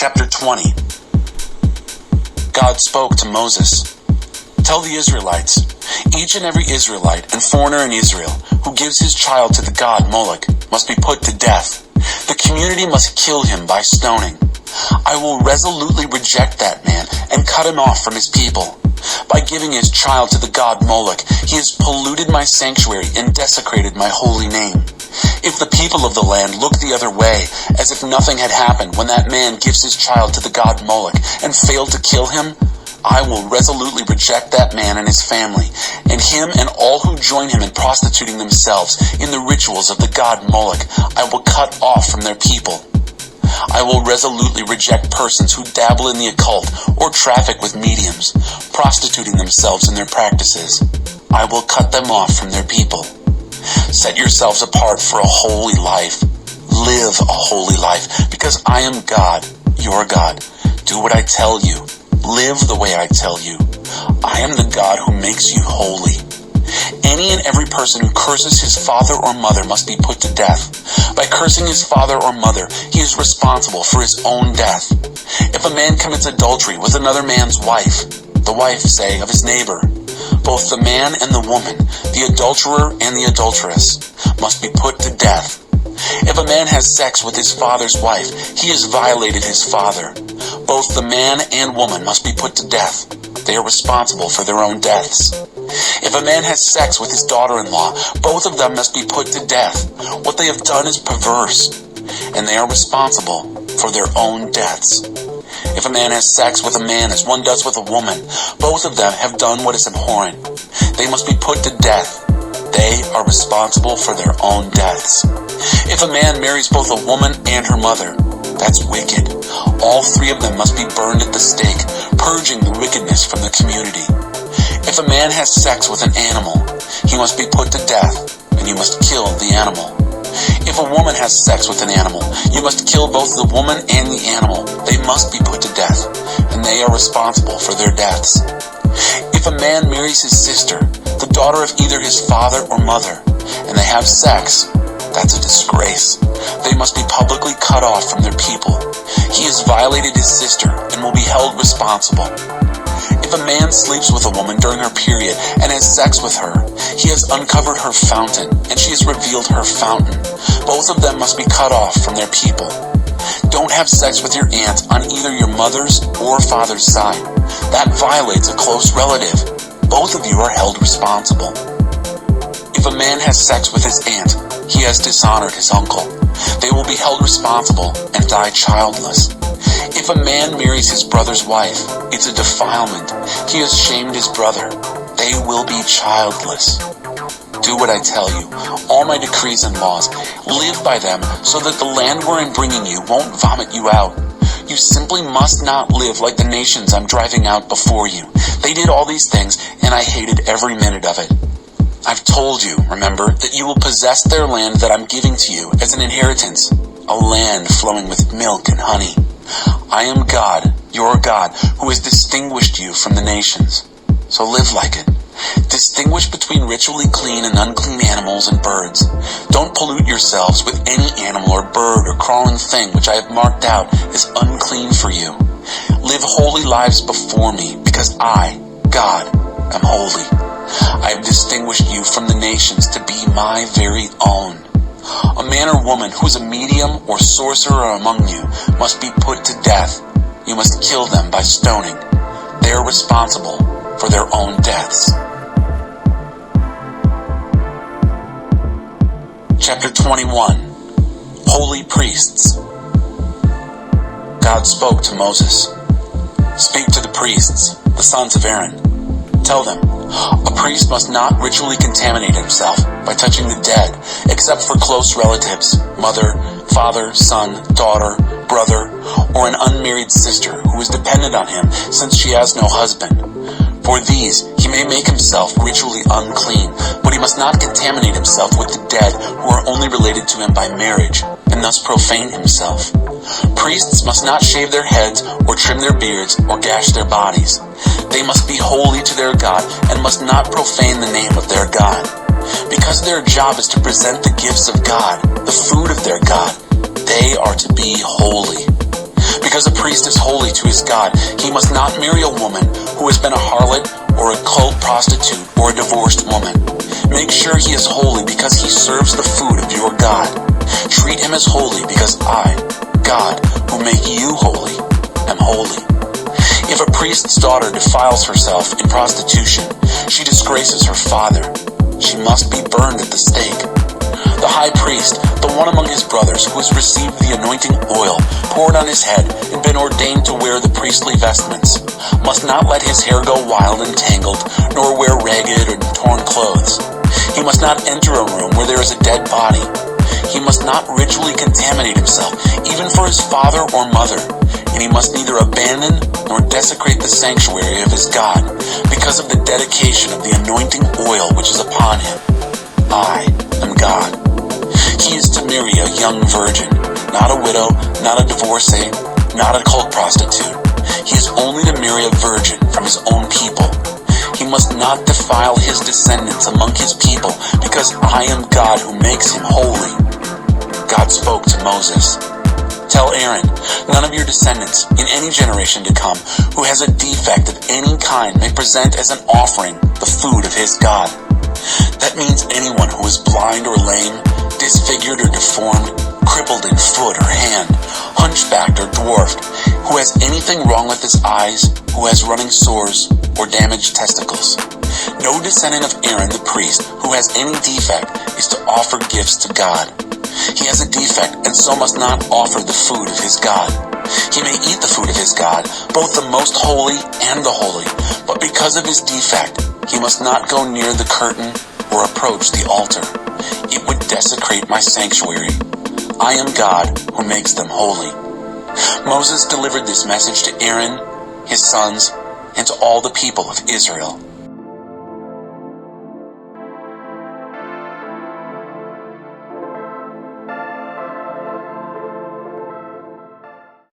Chapter 20. God spoke to Moses. Tell the Israelites, each and every Israelite and foreigner in Israel who gives his child to the god Moloch must be put to death. The community must kill him by stoning. I will resolutely reject that man and cut him off from his people. By giving his child to the god Moloch, he has polluted my sanctuary and desecrated my holy name. If the people of the land look the other way, as if nothing had happened when that man gives his child to the god Moloch and failed to kill him, I will resolutely reject that man and his family, and him and all who join him in prostituting themselves in the rituals of the god Moloch. I will cut off from their people. I will resolutely reject persons who dabble in the occult or traffic with mediums, prostituting themselves in their practices. I will cut them off from their people. Set yourselves apart for a holy life. Live a holy life, because I am God, your God. Do what I tell you. Live the way I tell you. I am the God who makes you holy. Any and every person who curses his father or mother must be put to death. By cursing his father or mother, he is responsible for his own death. If a man commits adultery with another man's wife, the wife, say, of his neighbor, both the man and the woman, the adulterer and the adulteress, must be put to death. If a man has sex with his father's wife, he has violated his father. Both the man and woman must be put to death. They are responsible for their own deaths. If a man has sex with his daughter-in-law, both of them must be put to death. What they have done is perverse, and they are responsible for their own deaths. If a man has sex with a man as one does with a woman, both of them have done what is abhorrent. They must be put to death. They are responsible for their own deaths. If a man marries both a woman and her mother, that's wicked. All three of them must be burned at the stake, purging the wickedness from the community. If a man has sex with an animal, he must be put to death, and you must kill the animal. If a woman has sex with an animal, you must kill both the woman and the animal. They must be put to death, and they are responsible for their deaths. If a man marries his sister, the daughter of either his father or mother, and they have sex, that's a disgrace. They must be publicly cut off from their people. He has violated his sister and will be held responsible. If a man sleeps with a woman during her period and has sex with her, he has uncovered her fountain, and she has revealed her fountain. Both of them must be cut off from their people. Don't have sex with your aunt on either your mother's or father's side. That violates a close relative. Both of you are held responsible. If a man has sex with his aunt, he has dishonored his uncle. They will be held responsible and die childless. If a man marries his brother's wife, it's a defilement. He has shamed his brother. They will be childless. Do what I tell you. All my decrees and laws. Live by them so that the land where I'm bringing you won't vomit you out. You simply must not live like the nations I'm driving out before you. They did all these things, and I hated every minute of it. I've told you, remember, that you will possess their land that I'm giving to you as an inheritance, a land flowing with milk and honey. I am God, your God, who has distinguished you from the nations. So live like it. Distinguish between ritually clean and unclean animals and birds. Don't pollute yourselves with any animal or bird or crawling thing which I have marked out as unclean for you. Live holy lives before me, because I, God, am holy. I have distinguished you from the nations to be my very own. A man or woman who is a medium or sorcerer among you must be put to death. You must kill them by stoning. They are responsible for their own deaths. Chapter 21. Holy Priests. God spoke to Moses. Speak to the priests, the sons of Aaron. Tell them, a priest must not ritually contaminate himself by touching the dead, except for close relatives, mother, father, son, daughter, brother, or an unmarried sister who is dependent on him since she has no husband. For these, he may make himself ritually unclean, but he must not contaminate himself with the dead who are only related to him by marriage, and thus profane himself. Priests must not shave their heads or trim their beards or gash their bodies. They must be holy to their God and must not profane the name of their God. Because their job is to present the gifts of God, the food of their God, they are to be holy. Because Because a priest is holy to his God, he must not marry a woman who has been a harlot or a cult prostitute or a divorced woman. Make sure he is holy because he serves the food of your God. Treat him as holy because I, God, who make you holy, am holy. If a priest's daughter defiles herself in prostitution, she disgraces her father. She must be burned at the stake. The high priest, the one among his brothers who has received the anointing oil poured on his head and been ordained to wear the priestly vestments, must not let his hair go wild and tangled, nor wear ragged and torn clothes. He must not enter a room where there is a dead body. He must not ritually contaminate himself, even for his father or mother, and he must neither abandon nor desecrate the sanctuary of his God because of the dedication of the anointing oil which is upon him. I am God. He is to marry a young virgin, not a widow, not a divorcee, not a cult prostitute. He is only to marry a virgin from his own people. He must not defile his descendants among his people, because I am God who makes him holy. God spoke to Moses. Tell Aaron, none of your descendants in any generation to come who has a defect of any kind may present as an offering the food of his God. That means anyone who is blind or lame, disfigured or deformed, crippled in foot or hand, hunchbacked or dwarfed, who has anything wrong with his eyes, who has running sores or damaged testicles. No descendant of Aaron the priest who has any defect is to offer gifts to God. He has a defect and so must not offer the food of his God. He may eat the food of his God, both the most holy and the holy, but because of his defect, he must not go near the curtain or approach the altar. It would desecrate my sanctuary. I am God who makes them holy. Moses delivered this message to Aaron, his sons, and to all the people of Israel.